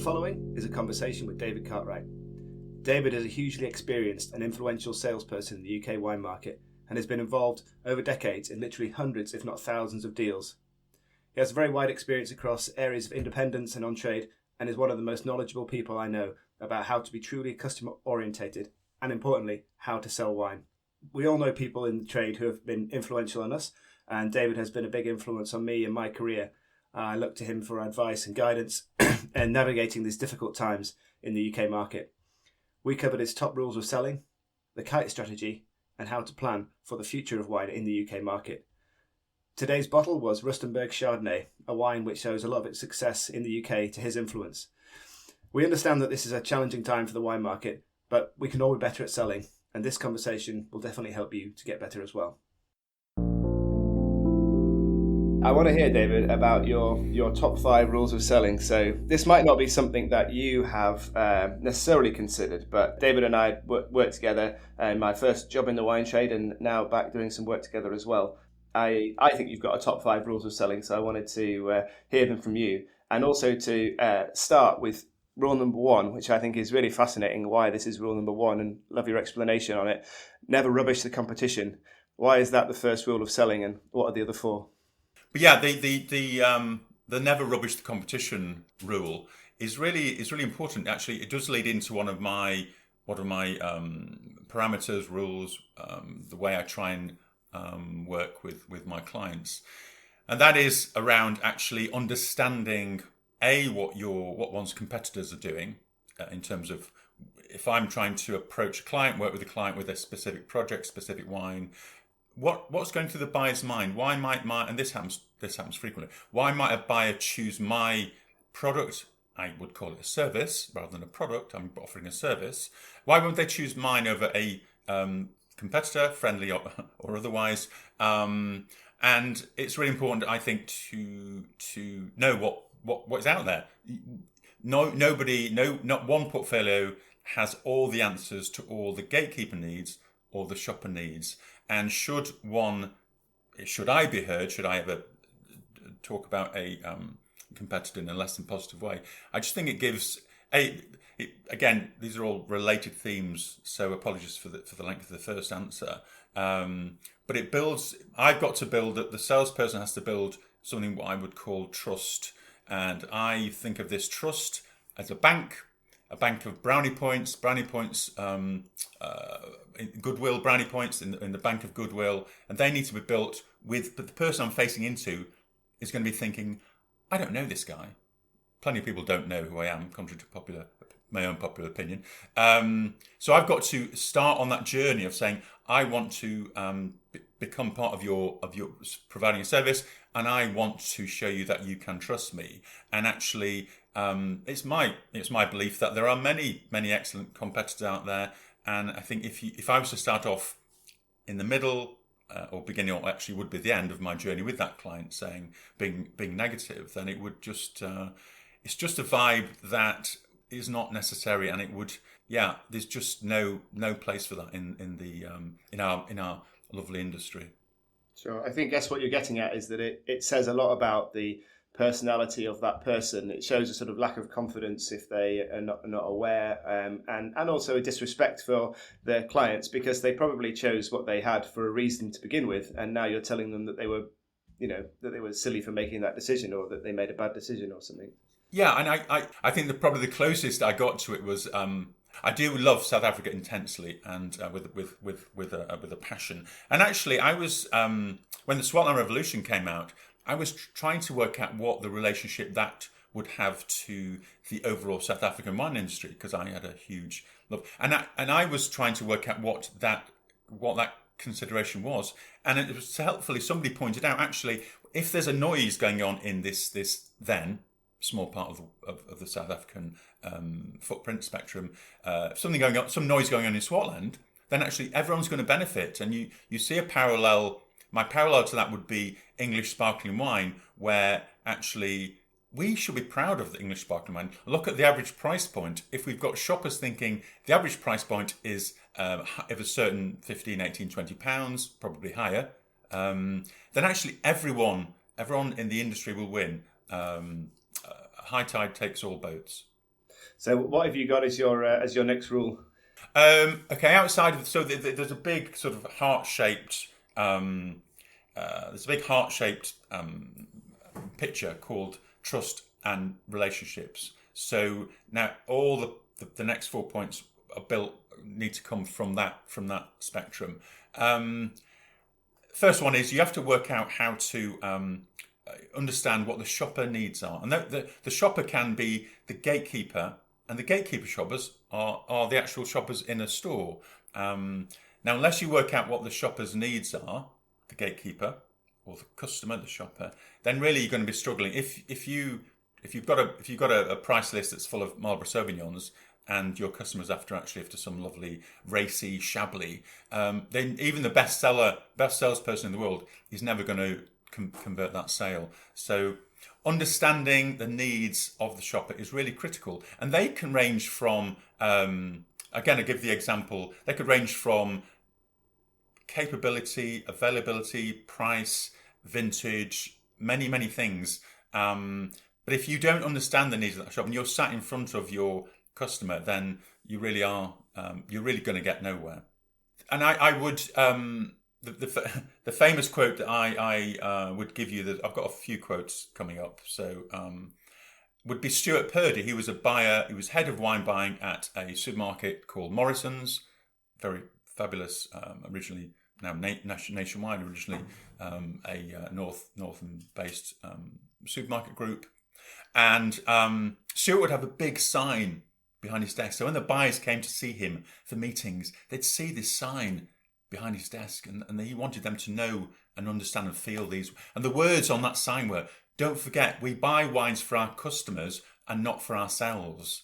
following is a conversation with David Cartwright. David is a hugely experienced and influential salesperson in the UK wine market and has been involved over decades in literally hundreds, if not thousands, of deals. He has a very wide experience across areas of independence and on-trade and is one of the most knowledgeable people I know about how to be truly customer-orientated and, importantly, how to sell wine. We all know people in the trade who have been influential on us, and David has been a big influence on me in my career. I look to him for advice and guidance and navigating these difficult times in the UK market. We covered his top rules of selling, the Kite strategy, and how to plan for the future of wine in the UK market. Today's bottle was Rustenberg Chardonnay, a wine which shows a lot of its success in the UK to his influence. We understand that this is a challenging time for the wine market, but we can all be better at selling, and this conversation will definitely help you to get better as well. I want to hear, David, about your top 5 rules of selling. So this might not be something that you have necessarily considered, but David and I worked together in my first job in the wine trade and now back doing some work together as well. I think you've got a top 5 rules of selling, so I wanted to hear them from you, and also to start with rule number 1, which I think is really fascinating, why this is rule number 1, and love your explanation on it. Never rubbish the competition. Why is that the first rule of selling, and what are the other 4? But yeah, the never rubbish the competition rule is really important. Actually, it does lead into one of my parameters, rules, the way I try and work with my clients, and that is around actually understanding what one's competitors are doing in terms of, if I'm trying to approach a client, work with a client with a specific project, specific wine. What's going through the buyer's mind? Why might and this happens frequently. Why might a buyer choose my product? I would call it a service rather than a product. I'm offering a service. Why won't they choose mine over a competitor, friendly or otherwise? And it's really important, I think, to know what is out there. Not one portfolio has all the answers to all the gatekeeper needs or the shopper needs. And should I be heard, should I ever talk about a competitor in a less than positive way, I just think it gives again, these are all related themes, so apologies for the length of the first answer. But it builds, the salesperson has to build something what I would call trust. And I think of this trust as a bank of brownie points, goodwill, brownie points in the bank of goodwill, and they need to be built with, but the person I'm facing into is going to be thinking, I don't know this guy. Plenty of people don't know who I am, contrary to my own popular opinion. So I've got to start on that journey of saying, I want to become part of your providing a service, and I want to show you that you can trust me. And actually, it's my belief that there are many excellent competitors out there. And I think if I was to start off in the middle or beginning, or actually would be the end of my journey with that client, being negative, then it would just it's just a vibe that is not necessary, and it would there's just no place for that in our lovely industry. Sure, I guess what you're getting at is that it says a lot about the personality of that person. It shows a sort of lack of confidence if they are not aware, and also a disrespect for their clients, because they probably chose what they had for a reason to begin with, and now you're telling them that they were, that they were silly for making that decision, or that they made a bad decision or something. Yeah, and I think probably the closest I got to it was I do love South Africa intensely, and with a passion. And actually, I was when the Swartland Revolution came out, I was trying to work out what the relationship that would have to the overall South African wine industry, because I had a huge love, and I was trying to work out what that consideration was. And it was helpfully somebody pointed out, actually, if there's a noise going on in this then small part of the South African footprint spectrum, some noise going on in Swartland, then actually everyone's going to benefit. And you see a parallel. My parallel to that would be English sparkling wine, where actually we should be proud of the English sparkling wine. Look at the average price point. If we've got shoppers thinking the average price point is of a certain 15, 18, 20 pounds, probably higher, then actually everyone in the industry will win. High tide takes all boats. So what have you got as your next rule? Okay, outside of there's a big sort of heart-shaped picture called trust and relationships. So now all the next 4 points need to come from that spectrum. First one is you have to work out how to understand what the shopper needs are, and the shopper can be the gatekeeper, and the gatekeeper shoppers are the actual shoppers in a store. Now, unless you work out what the shopper's needs are, the gatekeeper or the customer, the shopper, then really you're going to be struggling. If you've got a price list that's full of Marlborough Sauvignons, and your customer's after some lovely racy Chablis, then even the best salesperson in the world is never going to convert that sale. So understanding the needs of the shopper is really critical, and they can range from again, I give the example, they could range from capability, availability, price, vintage, many things. But if you don't understand the needs of that shop and you're sat in front of your customer, then you really are you're really going to get nowhere. And I would the famous quote that I would give you, that I've got a few quotes coming up, so would be Stuart Purdy. He was a buyer. He was head of wine buying at a supermarket called Morrison's, very fabulous, originally now nationwide, originally a northern based supermarket group. And Stuart would have a big sign behind his desk. So when the buyers came to see him for meetings, they'd see this sign behind his desk, and he wanted them to know and understand and feel these. And the words on that sign were, "Don't forget, we buy wines for our customers and not for ourselves."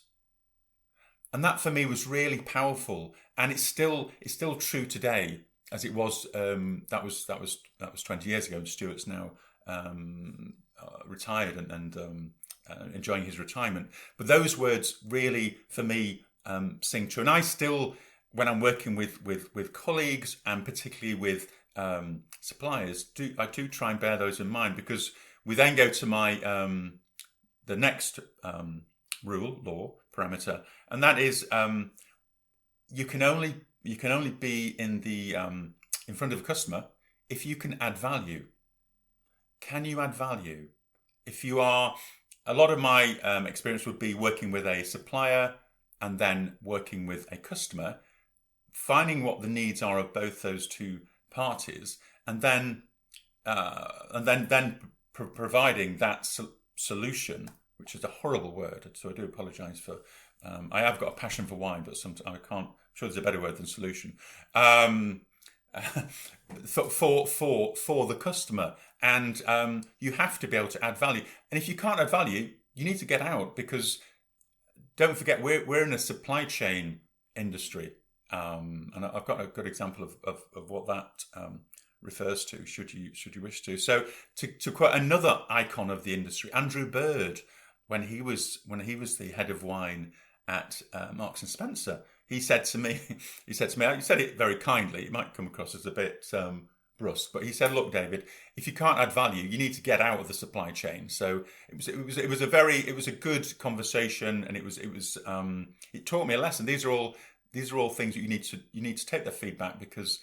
And that for me was really powerful, and it's still true today, as it was. That was 20 years ago, and Stuart's now retired and enjoying his retirement. But those words really, for me, sing true. And I still, when I'm working with colleagues and particularly with suppliers, I do try and bear those in mind, because we then go to my the next law parameter, and that is you can only be in front of a customer if you can add value. Can you add value? If you are, a lot of my experience would be working with a supplier and then working with a customer, finding what the needs are of both those two parties, and then providing that solution, which is a horrible word, so I do apologise for. I have got a passion for wine, but sometimes I can't. I'm sure there's a better word than solution. For the customer, and you have to be able to add value. And if you can't add value, you need to get out, because don't forget, we're in a supply chain industry, and I've got a good example of what that refers to, should you wish to. So to quote another icon of the industry, Andrew Bird, when he was the head of wine at Marks and Spencer, he said to me, he said it very kindly, it might come across as a bit brusque, but he said, "Look, David, if you can't add value, you need to get out of the supply chain." So it was a good conversation, and it taught me a lesson. These are all things that you need to take their feedback, because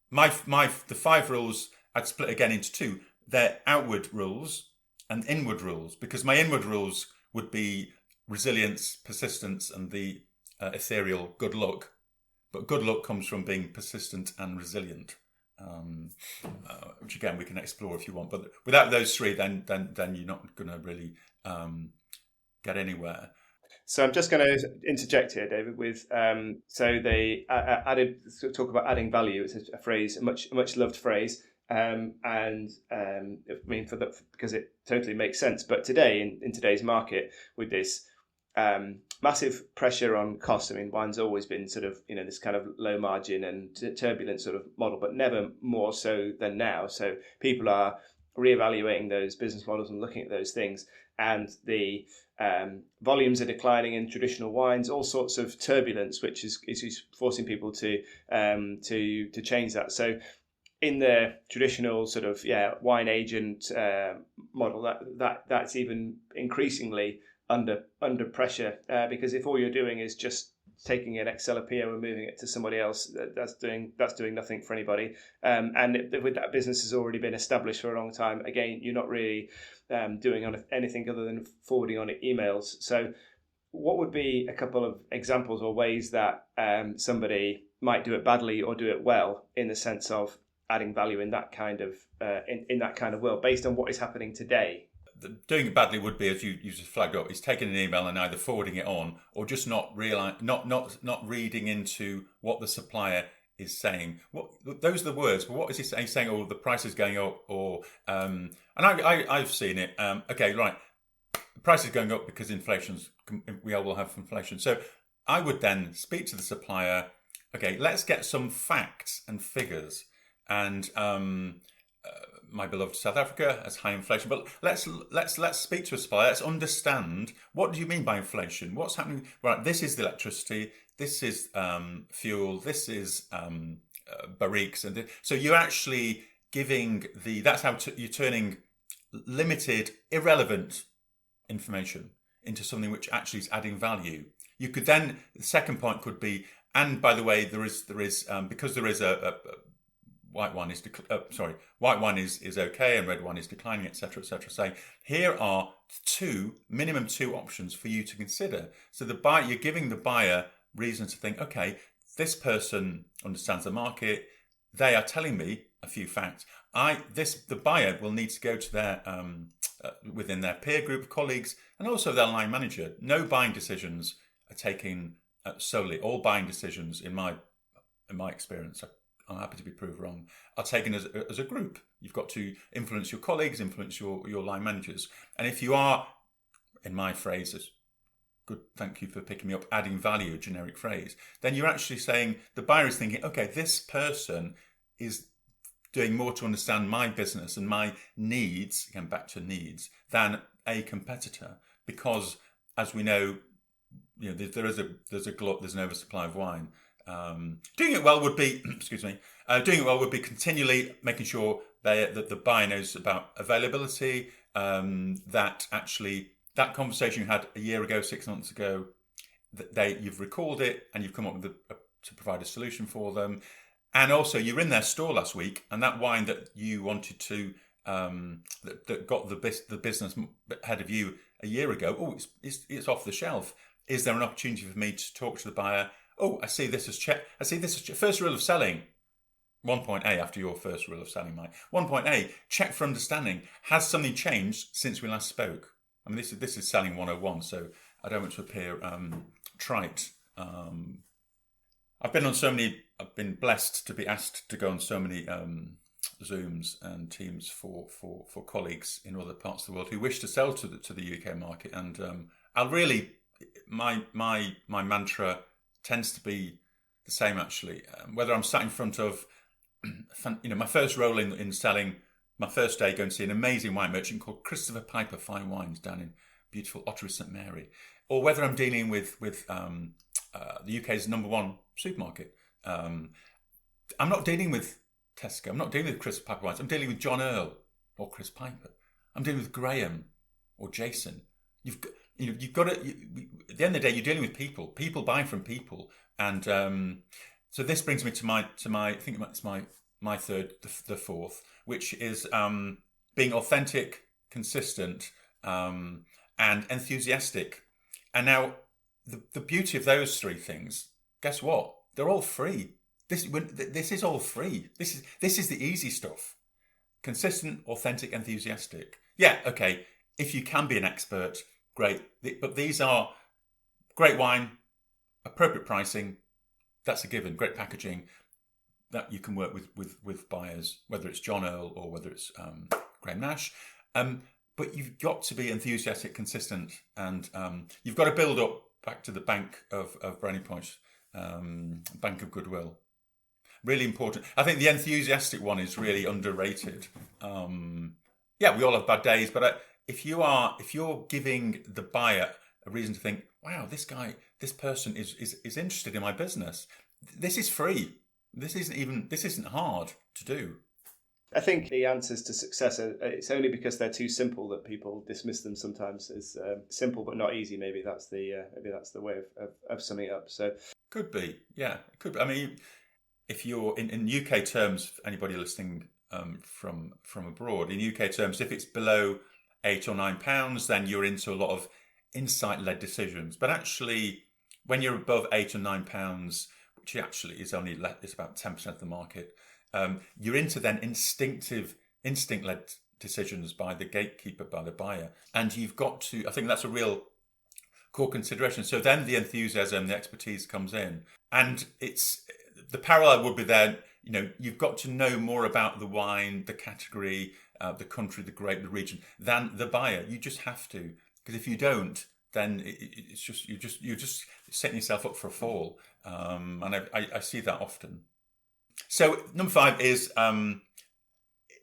the 5 rules I'd split again into 2. They're outward rules and inward rules, because my inward rules would be resilience, persistence, and the ethereal good luck. But good luck comes from being persistent and resilient, which again we can explore if you want. But without those 3, then you're not going to really get anywhere. So I'm just going to interject here, David, with so they talk about adding value. It's a phrase, a much loved phrase, and I mean because it totally makes sense. But today, in today's market, with this massive pressure on cost, I mean, wine's always been sort of this kind of low margin and turbulent sort of model, but never more so than now. So people are reevaluating those business models and looking at those things, and the volumes are declining in traditional wines, all sorts of turbulence, which is forcing people to change that. So in the traditional sort of wine agent model, that's even increasingly under pressure, because if all you're doing is just taking an Excel PO and moving it to somebody else, that's doing nothing for anybody. With that business has already been established for a long time, again, you're not really doing anything other than forwarding on emails. So what would be a couple of examples or ways that somebody might do it badly or do it well, in the sense of adding value in that kind of in that kind of world, based on what is happening today? Doing it badly would be, as you just flagged up, is taking an email and either forwarding it on or just not reading into what the supplier is saying. What those are the words, but what is he saying? He's saying, "Oh, the price is going up," or and I've seen it. Okay, right, the price is going up because we all will have inflation. So I would then speak to the supplier. Okay, let's get some facts and figures. And my beloved South Africa has high inflation, but let's speak to a supplier. Let's understand, what do you mean by inflation? What's happening? Right, this is the electricity. This is fuel. This is barriques, and so you're actually giving that's how you're turning limited, irrelevant information into something which actually is adding value. You could then, the second point could be, and by the way, there is because there is a white wine is okay and red wine is declining, etc., etc. Saying here are minimum two options for you to consider. So you're giving the buyer reason to think, okay, this person understands the market. They are telling me a few facts. The buyer will need to go to their within their peer group of colleagues and also their line manager. No buying decisions are taken solely. All buying decisions, in my experience, I'm happy to be proved wrong, are taken as a group. You've got to influence your colleagues, influence your line managers. And if you are, in my phrase, good, thank you for picking me up, adding value, a generic phrase, then you're actually saying, the buyer is thinking, okay, this person is doing more to understand my business and my needs, again back to needs, than a competitor. Because, as we know, there's an oversupply of wine. Doing it well would be, doing it well would be continually making sure that the buyer knows about availability. That that conversation you had a year ago, 6 months ago, you've recalled it and you've come up with to provide a solution for them. And also, you were in their store last week, and that wine that you wanted to that got the business ahead of you a year ago. It's off the shelf. Is there an opportunity for me to talk to the buyer? Oh, I see this as first rule of selling. 1.A after your first rule of selling, Mike. 1.A, check for understanding. Has something changed since we last spoke? I mean, this is selling 101, so I don't want to appear trite. I've been blessed to be asked to go on so many Zooms and Teams for colleagues in other parts of the world who wish to sell to the UK market, and I'll really my mantra tends to be the same, actually. Whether I'm sat in front of, my first role in selling, my first day going to see an amazing wine merchant called Christopher Piper Fine Wines down in beautiful Ottery St Mary, or whether I'm dealing with the UK's number one supermarket. I'm not dealing with Tesco. I'm not dealing with Christopher Piper Wines. I'm dealing with John Earl or Chris Piper. I'm dealing with Graham or Jason. You've got to. At the end of the day, you're dealing with people buying from people, and so this brings me to my. I think it's my third, the fourth, which is being authentic, consistent, and enthusiastic. And now, the beauty of those three things, guess what? They're all free. This is all free. This is the easy stuff. Consistent, authentic, enthusiastic. Yeah, okay. If you can be an expert, great. But these are great wine, appropriate pricing. That's a given. Great packaging that you can work with buyers, whether it's John Earl or whether it's Graham Nash. But you've got to be enthusiastic, consistent, and you've got to build up back to the bank of brownie points, bank of goodwill. Really important. I think the enthusiastic one is really underrated. Yeah, we all have bad days, but if you're giving the buyer a reason to think, wow, this person is interested in my business. This is free. This isn't hard to do. I think the answers to success it's only because they're too simple that people dismiss them sometimes as simple but not easy. Maybe that's the way of summing it up. So could be, yeah, it could be. I mean, if you're in UK terms, anybody listening from abroad, in UK terms, if it's below £8 or £9, then you're into a lot of insight-led decisions. But actually, when you're above £8 or £9, which actually is it's about 10% of the market, you're into then instinct-led decisions by the gatekeeper, by the buyer, and you've got to. I think that's a real core consideration. So then the enthusiasm, the expertise comes in, and it's the parallel would be there. You know, you've got to know more about the wine, the category, the country, the grape, the region than the buyer. You just have to, because if you don't, then it's just you're just setting yourself up for a fall. And I see that often. So number 5 is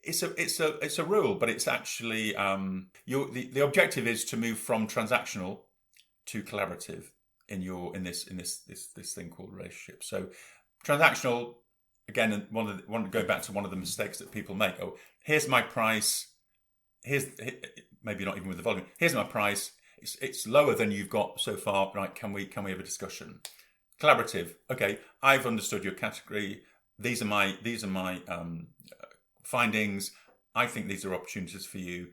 it's a rule, but it's actually the objective is to move from transactional to collaborative in this thing called relationship. So transactional, again, going back to one of the mistakes that people make. Oh, here's my price. Maybe not even with the volume. Here's my price. It's lower than you've got so far. Right? Can we have a discussion? Collaborative. Okay, I've understood your category. These are my findings. I think these are opportunities for you.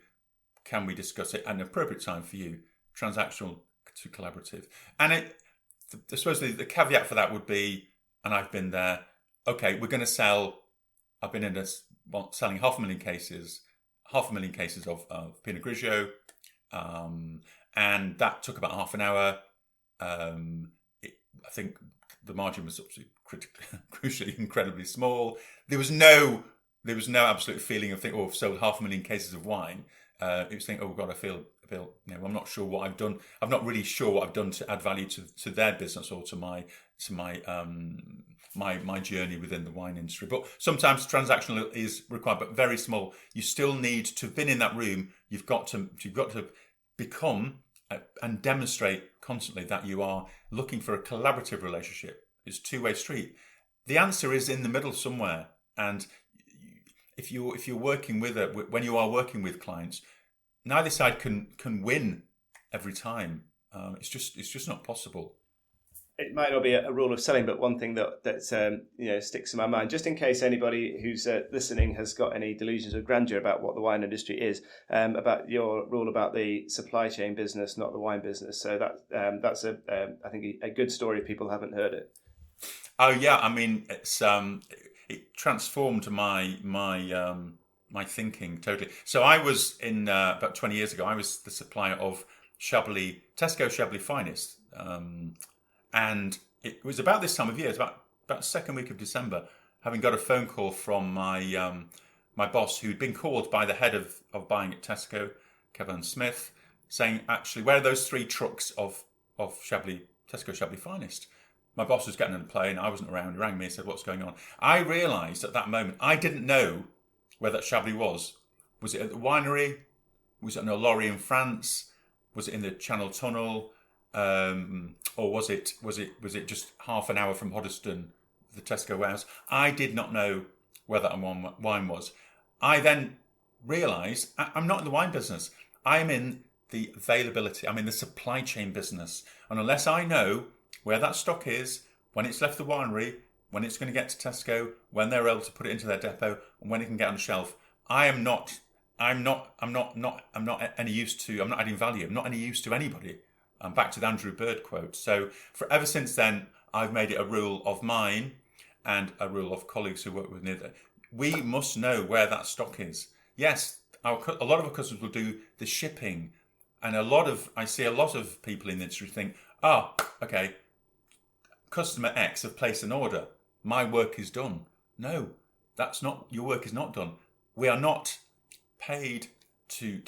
Can we discuss it at an appropriate time for you? Transactional to collaborative. And I suppose the caveat for that would be, and I've been there. Okay, we're going to sell. I've been selling 500,000 cases of Pinot Grigio, and that took about half an hour. I think the margin was obviously crucially incredibly small. There was no absolute feeling of I've sold 500,000 cases of wine. It was thinking, oh God, I feel, I'm not sure what I've done. I'm not really sure what I've done to add value to their business or to my journey within the wine industry. But sometimes transactional is required, but very small. You still need to have been in that room. You've got to become and demonstrate constantly that you are looking for a collaborative relationship. It's a two-way street. The answer is in the middle somewhere. And if you're working when you are working with clients, neither side can win every time. It's just not possible. It might not be a rule of selling, but one thing that sticks in my mind, just in case anybody who's listening has got any delusions of grandeur about what the wine industry is, about your rule about the supply chain business, not the wine business. So that's I think a good story if people haven't heard it. Oh yeah, I mean it transformed my thinking totally. So I was about 20 years ago. I was the supplier of Tesco Chablis Finest. And it was about this time of year, it's about the second week of December, having got a phone call from my boss, who'd been called by the head of buying at Tesco, Kevin Smith, saying, actually, where are those 3 trucks of Tesco Chablis Finest? My boss was getting on a plane, I wasn't around, he rang me and said, what's going on? I realised at that moment, I didn't know where that Chablis was. Was it at the winery? Was it in a lorry in France? Was it in the Channel Tunnel? Or was it just half an hour from Hoddesdon, the Tesco warehouse? I did not know where that wine was. I then realised I'm not in the wine business. I'm in the availability. I'm in the supply chain business. And unless I know where that stock is, when it's left the winery, when it's going to get to Tesco, when they're able to put it into their depot, and when it can get on the shelf, I'm not any use to. I'm not adding value. I'm not any use to anybody. Back to the Andrew Bird quote. So ever since then, I've made it a rule of mine and a rule of colleagues who work with me that we must know where that stock is. Yes, a lot of our customers will do the shipping, and I see a lot of people in the industry think, okay, customer X have placed an order. My work is done. No, your work is not done. We are not paid to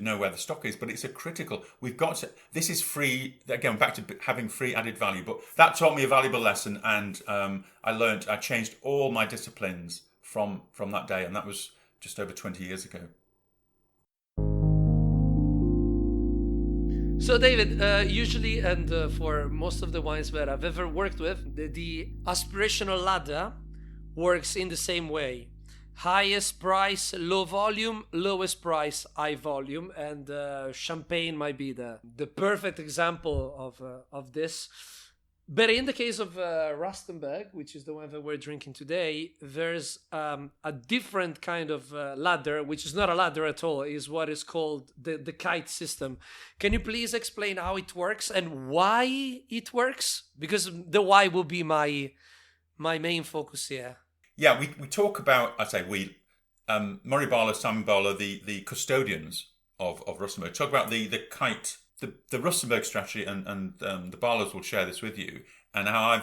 know where the stock is, but it's a critical. We've got to. This is free. Again, back to having free added value. But that taught me a valuable lesson, and I changed all my disciplines from that day, and that was just over 20 years ago. So David, usually, and for most of the wines that I've ever worked with, the aspirational ladder works in the same way. highest price, low volume, lowest price, high volume, and champagne might be the perfect example of this. But in the case of Rustenberg, which is the one that we're drinking today, there's a different kind of ladder, which is not a ladder at all, is what is called the Kite system. Can you please explain how it works and why it works? Because the why will be my main focus here. Yeah, we talk about, I say we, Murray Barlow, Simon Barlow, the custodians of Rustenberg, talk about the Kite, the Rustenberg strategy, and the Barlows will share this with you, and how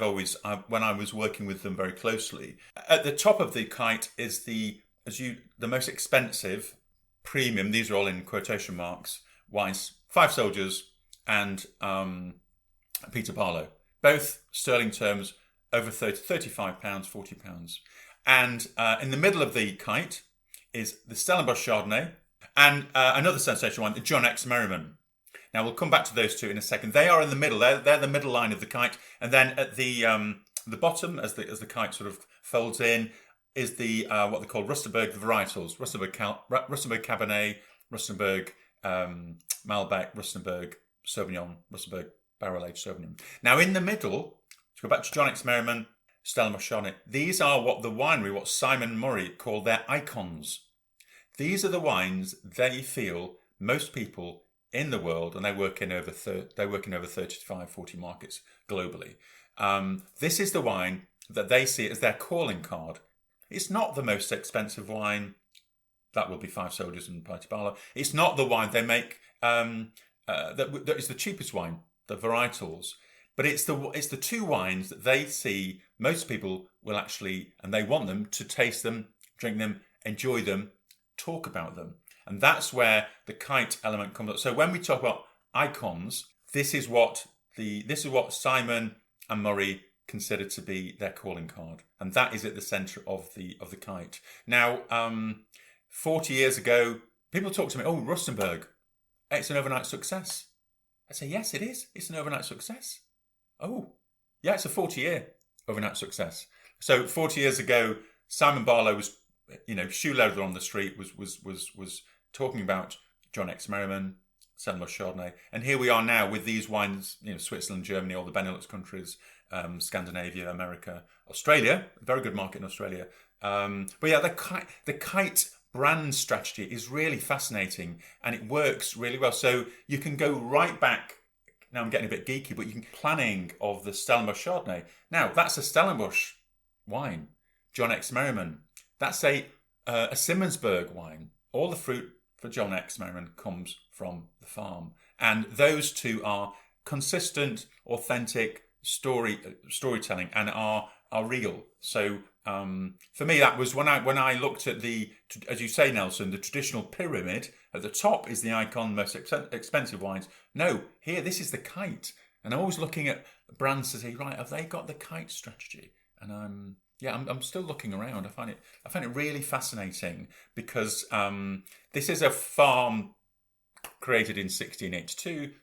when I was working with them very closely, at the top of the Kite is the most expensive premium, these are all in quotation marks, wines, Five Soldiers and Peter Barlow, both sterling terms, over £35, £40. And in the middle of the Kite is the Stellenbosch Chardonnay and another sensational one, the John X Merriman. Now, we'll come back to those two in a second. They are in the middle. They're the middle line of the Kite. And then at the bottom, as the Kite sort of folds in, is the what they call Rustenberg varietals. Rustenberg Cabernet, Rustenberg Malbec, Rustenberg Sauvignon, Rustenberg Barrel-Aged Sauvignon. Now, in the middle, to go back to John X Merriman, Stellenbosch Chardonnay, these are what Simon Murray called their icons. These are the wines they feel most people in the world, and they work in over 35, 40 markets globally. This is the wine that they see as their calling card. It's not the most expensive wine. That will be Five Soldiers and Peter Barlow. It's not the wine they make that is the cheapest wine, the varietals. But it's the two wines that they see most people will actually, and they want them to taste them, drink them, enjoy them, talk about them. And that's where the Kite element comes up. So when we talk about icons, this is what Simon and Murray consider to be their calling card, and that is at the centre of the Kite. Now, 40 years ago, people talk to me, "Oh, Rustenberg, it's an overnight success." I say, "Yes, it is. It's an overnight success." "Oh, yeah, it's a 40-year overnight success." So 40 years ago, Simon Barlow was, shoe leather on the street, was talking about John X Merriman, Stellenbosch Chardonnay, and here we are now with these wines, Switzerland, Germany, all the Benelux countries, Scandinavia, America, Australia, very good market in Australia. But yeah, the Kite brand strategy is really fascinating, and it works really well. So you can go right back. Now I'm getting a bit geeky, but you can planning of the Stellenbosch Chardonnay. Now that's a Stellenbosch wine. John X Merriman, that's a Simmonsburg wine. All the fruit for John X Merriman comes from the farm, and those two are consistent, authentic storytelling, and are real. So for me, that was when I looked at as you say, Nelson, the traditional pyramid. At the top is the icon, most expensive wines. No, here, this is the Kite. And I'm always looking at brands to say, right, have they got the Kite strategy? And I'm still looking around. I find it really fascinating because this is a farm created in 1682.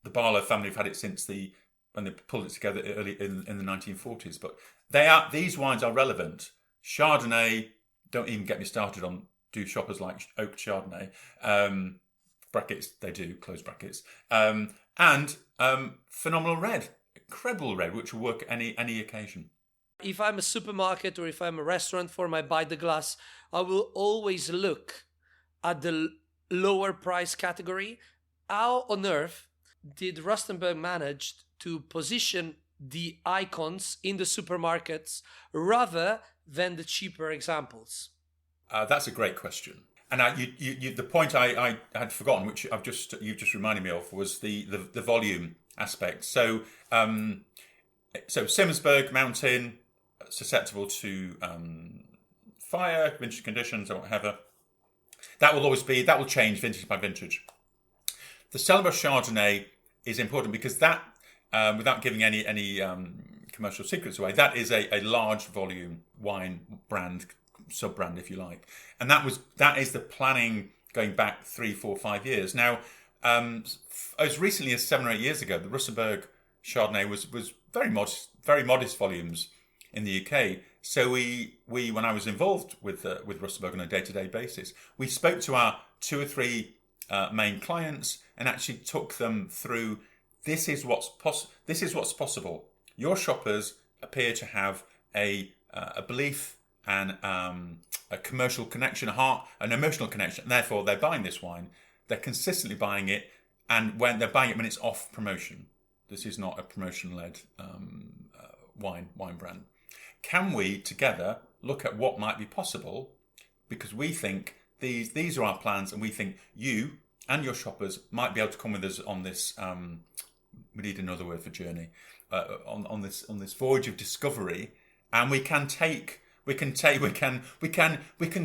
The Barlow family have had it since when they pulled it together early in the 1940s. But these wines are relevant. Chardonnay, don't even get me started on, do shoppers like oak Chardonnay? Brackets, they do, close brackets. And phenomenal red, incredible red, which will work at any occasion. If I'm a supermarket or if I'm a restaurant for my buy the glass, I will always look at the lower price category. How on earth did Rustenberg manage to position the icons in the supermarkets rather than the cheaper examples? That's a great question. And the point I had forgotten, which you've just reminded me of, was the volume aspect. So Simmonsburg Mountain, susceptible to fire, vintage conditions, or whatever. That will change vintage by vintage. The Stellenbosch Chardonnay is important because that, without giving any commercial secrets away, that is a large volume wine brand, sub-brand if you like, and that is the planning going back 3, 4, 5 years. Now, as recently as 7 or 8 years ago, the Rustenberg Chardonnay was very modest volumes in the UK. So we when I was involved with Rustenberg on a day-to-day basis, we spoke to our 2 or 3 main clients and actually took them through. This is what's possible. Your shoppers appear to have a belief and a commercial connection, a heart, an emotional connection. And therefore, they're buying this wine. They're consistently buying it, and when they're buying it when it's off promotion. This is not a promotion-led wine brand. Can we together look at what might be possible? Because we think these are our plans, and we think you and your shoppers might be able to come with us on this. We need another word for journey. On this voyage of discovery, and we can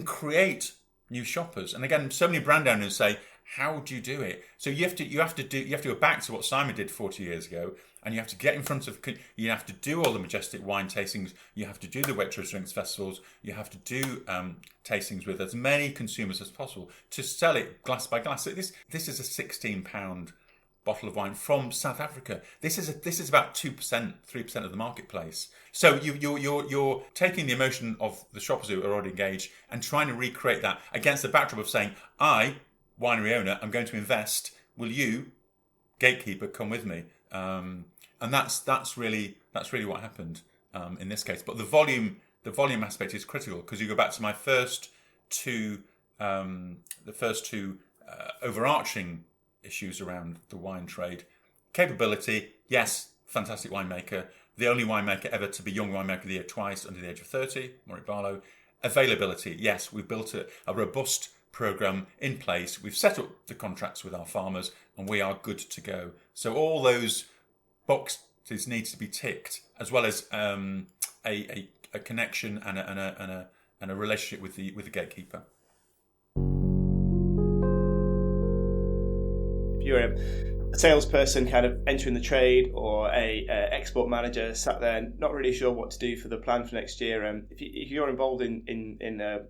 create new shoppers. And again, so many brand owners say, how do you do it? So you have to go back to what Simon did 40 years ago, and you have to get in front of, you have to do all the majestic wine tastings, you have to do the Waitrose Drinks festivals, you have to do tastings with as many consumers as possible to sell it glass by glass. So this is a £16 bottle of wine from South Africa. This is about 2%, 3% of the marketplace. So you're taking the emotion of the shoppers who are already engaged and trying to recreate that against the backdrop of saying, I, winery owner, I'm going to invest. Will you, gatekeeper, come with me? And that's really what happened in this case. But the volume aspect is critical, because you go back to my first two overarching issues around the wine trade. Capability, yes, fantastic winemaker. The only winemaker ever to be Young Winemaker of the Year twice under the age of 30, Maury Barlow. Availability, yes, we've built a robust program in place. We've set up the contracts with our farmers, and we are good to go. So all those boxes need to be ticked, as well as a connection and a relationship with the gatekeeper. If you're a salesperson kind of entering the trade, or a export manager sat there not really sure what to do for the plan for next year, if you're involved in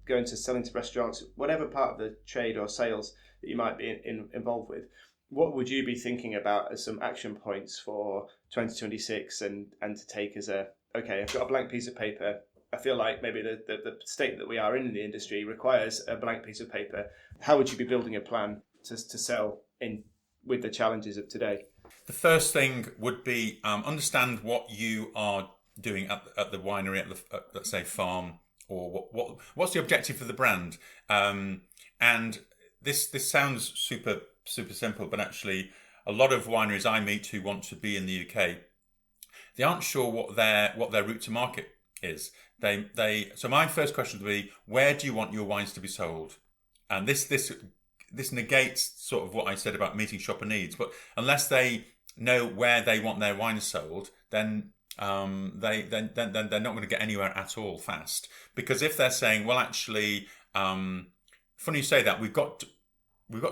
going to selling to restaurants, whatever part of the trade or sales that you might be involved with, what would you be thinking about as some action points for 2026 and to take as okay, I've got a blank piece of paper. I feel like maybe the state that we are in the industry requires a blank piece of paper. How would you be building a plan to sell in with the challenges of today? The first thing would be understand what you are doing at the winery, at the let's say farm, or what's the objective for the brand. And this sounds super simple, but actually a lot of wineries I meet who want to be in the UK, they aren't sure what their route to market is. So my first question would be, where do you want your wines to be sold? And this negates sort of what I said about meeting shopper needs. But unless they know where they want their wines sold, then they're not going to get anywhere at all fast. Because if they're saying, well, actually, funny you say that, we've got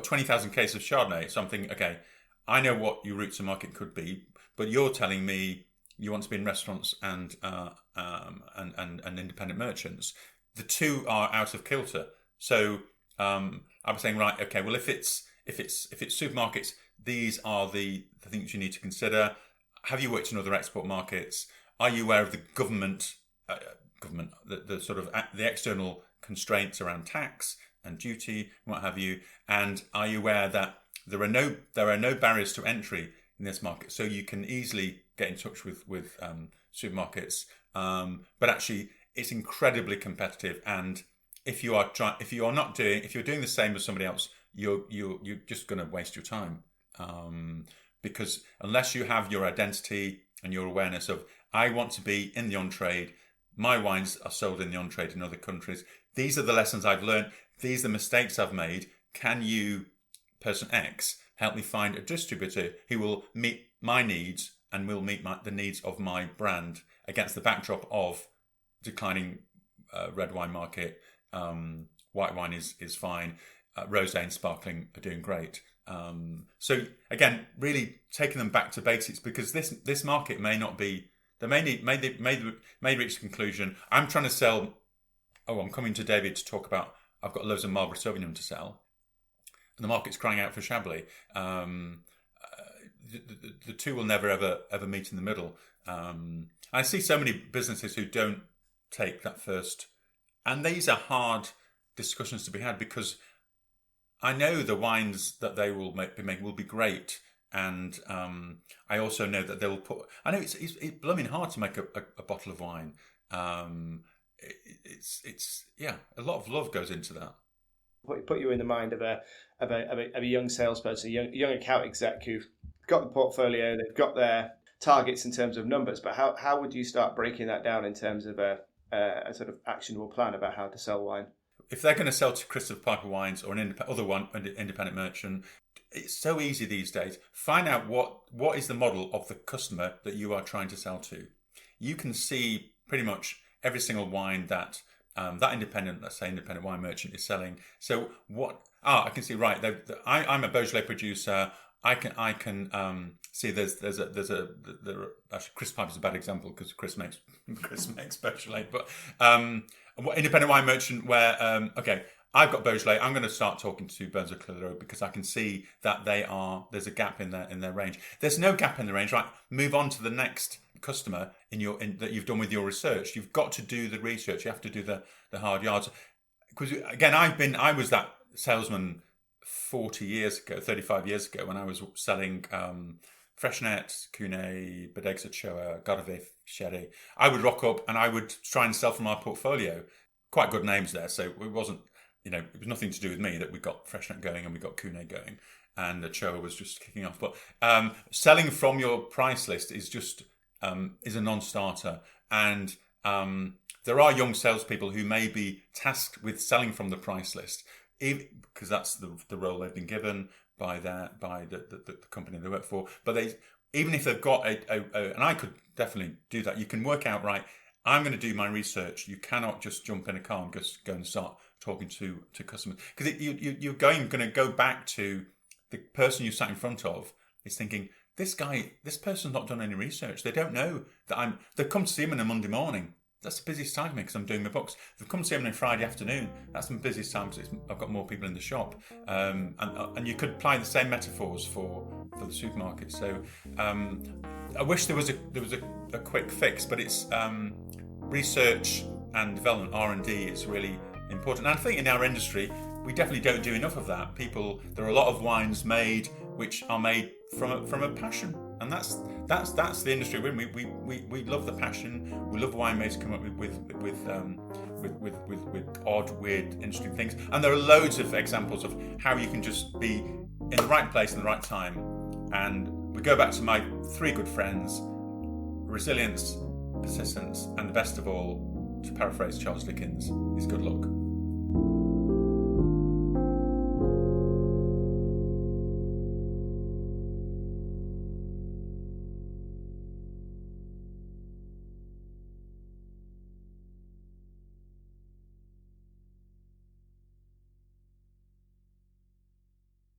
20,000 cases of Chardonnay. So I'm thinking, okay, I know what your route to market could be, but you're telling me you want to be in restaurants and independent merchants. The two are out of kilter. So I was saying, right, okay, well, if it's supermarkets, these are the things you need to consider. Have you worked in other export markets? Are you aware of the government, the sort of the external constraints around tax and duty, what have you? And are you aware that there are no barriers to entry in this market, so you can easily get in touch with supermarkets? But actually, it's incredibly competitive, and if you're doing the same as somebody else, you're just going to waste your time, because unless you have your identity and your awareness of, I want to be in the on-trade, my wines are sold in the on-trade in other countries, these are the lessons I've learned, these are the mistakes I've made, can you, person X, help me find a distributor who will meet my needs and will meet the needs of my brand against the backdrop of declining red wine market. White wine is fine. Rosé and sparkling are doing great. So again, really taking them back to basics, because this market may not be. They may reach the conclusion, I'm trying to sell. Oh, I'm coming to David to talk about. I've got loads of Marlborough Sauvignon to sell, and the market's crying out for Chablis. The two will never ever meet in the middle. I see so many businesses who don't take that first. And these are hard discussions to be had, because I know the wines that they will be making will be great. And I also know that they'll put. I know it's blooming hard to make a bottle of wine. It's a lot of love goes into that. Put you in the mind of a young salesperson, a young account exec who've got the portfolio, they've got their targets in terms of numbers, but how would you start breaking that down in terms of a sort of actionable plan about how to sell wine? If they're going to sell to Christopher Piper Wines or an independent merchant, it's so easy these days. Find out what is the model of the customer that you are trying to sell to. You can see pretty much every single wine that that independent wine merchant is selling. So what? I can see, right. I'm a Beaujolais producer. I can see there's actually Chris Piper's a bad example because Chris makes Beaujolais, but independent wine merchant where okay, I've got Beaujolais. I'm going to start talking to Burns of Clitheroe because I can see that there's a gap in their range. There's no gap in the range, right? Move on to the next customer that you've done with your research. You've got to do the research. You have to do the hard yards. Because again, I was that salesman 35 years ago when I was selling Freshnets, Cunet, Bodega Ochoa, Gardavif, Sherry. I would rock up and I would try and sell from our portfolio. Quite good names there, so it wasn't, it was nothing to do with me that we got Freshnet going and we got Cunet going, and Ochoa was just kicking off. But selling from your price list is just is a non-starter, and there are young salespeople who may be tasked with selling from the price list, because that's the role they've been given by the company they work for. But even if they've got and I could definitely do that. You can work out, right, I'm going to do my research. You cannot just jump in a car and just go and start talking to customers, because you're going to go back to the person you sat in front of is thinking, this person's not done any research. They don't know that they've come to see him on a Monday morning. That's the busiest time for me because I'm doing my books. They've come to see him on a Friday afternoon. That's my busiest time because I've got more people in the shop. And you could apply the same metaphors for the supermarket. So I wish there was a quick fix, but it's research and development, R&D is really important. And I think in our industry, we definitely don't do enough of that. There are a lot of wines made which are made from a passion, and that's the industry we're in. We love the passion. We love winemakers come up with odd, weird, interesting things. And there are loads of examples of how you can just be in the right place in the right time. And we go back to my three good friends: resilience, persistence, and the best of all, to paraphrase Charles Dickens, is good luck.